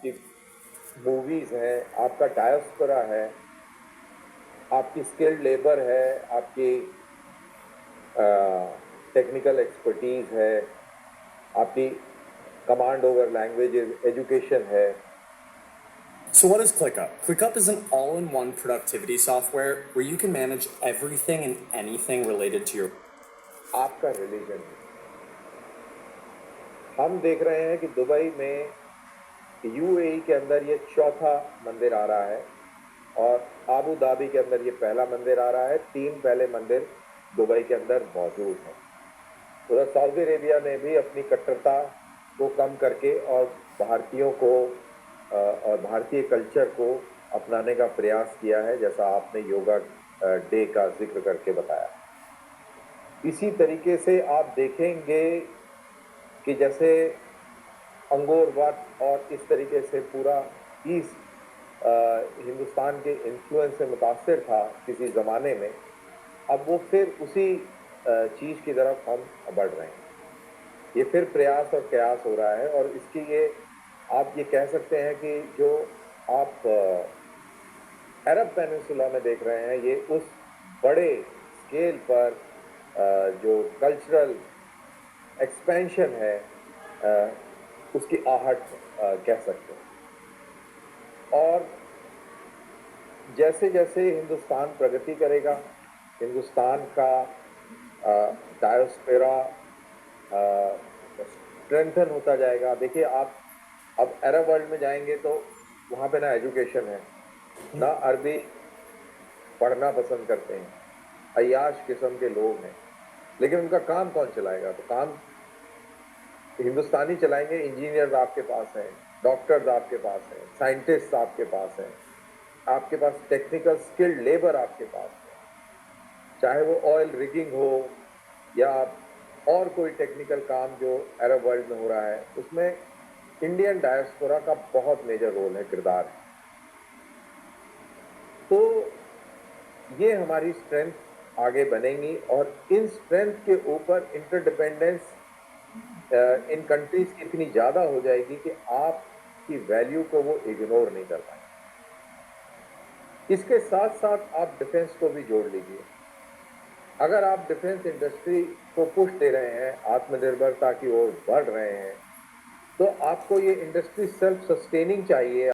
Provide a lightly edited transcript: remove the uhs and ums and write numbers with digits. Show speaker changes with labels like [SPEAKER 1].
[SPEAKER 1] आपकी मूवीज़ हैं, आपका डायस्पोरा है, आपकी स्किल्ड लेबर है, आपकी टेक्निकल एक्सपर्टीज़ है, आपकी कमांड ओवर लैंग्वेजेस, एजुकेशन है।
[SPEAKER 2] So what is ClickUp? ClickUp is an all-in-one productivity software where you can manage everything and anything related to your
[SPEAKER 1] आपका रिलीजन है। हम देख रहे हैं कि दुबई में यूएई के अंदर ये चौथा मंदिर आ रहा है और आबू धाबी के अंदर ये पहला मंदिर आ रहा है। 3 पहले मंदिर दुबई के अंदर मौजूद हैं। उधर सऊदी अरेबिया ने भी अपनी कट्टरता को कम करके और भारतीयों को और भारतीय कल्चर को अपनाने का प्रयास किया है, जैसा आपने योगा डे का जिक्र करके बताया। इसी तरीके से आप देखेंगे कि जैसे अंगोरवट और इस तरीके से पूरा ईस्ट हिंदुस्तान के इन्फ्लुएंस से मुतासिर था किसी ज़माने में, अब वो फिर उसी चीज़ की तरफ हम बढ़ रहे हैं। ये फिर प्रयास और कयास हो रहा है और इसकी ये आप ये कह सकते हैं कि जो आप अरब पेनिनसुला में देख रहे हैं, ये उस बड़े स्केल पर जो कल्चरल एक्सपेंशन है उसकी आहट कह सकते हैं। और जैसे जैसे हिंदुस्तान प्रगति करेगा, हिंदुस्तान का डायस्पोरा स्ट्रेंथन होता जाएगा। देखिए, आप अब अरब वर्ल्ड में जाएंगे तो वहाँ पे ना एजुकेशन है, ना अरबी पढ़ना पसंद करते हैं, अय्याश किस्म के लोग हैं। लेकिन उनका काम कौन चलाएगा? तो काम हिंदुस्तानी चलाएंगे। इंजीनियर्स आपके पास हैं, डॉक्टर्स आपके पास हैं, साइंटिस्ट आपके पास हैं, आपके पास टेक्निकल स्किल्ड लेबर आपके पास है, चाहे वो ऑयल रिगिंग हो या और कोई टेक्निकल काम जो अरब वर्ल्ड में हो रहा है, उसमें इंडियन डायस्पोरा का बहुत मेजर रोल है, किरदार है। तो ये हमारी स्ट्रेंथ आगे बनेंगी और इन स्ट्रेंथ के ऊपर इंटरडिपेंडेंस इन कंट्रीज की इतनी ज़्यादा हो जाएगी कि आपकी वैल्यू को वो इग्नोर नहीं कर पाएंगे। इसके साथ साथ आप डिफेंस को भी जोड़ लीजिए। अगर आप डिफेंस इंडस्ट्री को पुश दे रहे हैं, आत्मनिर्भरता की ओर बढ़ रहे हैं, तो आपको ये इंडस्ट्री सेल्फ सस्टेनिंग चाहिए।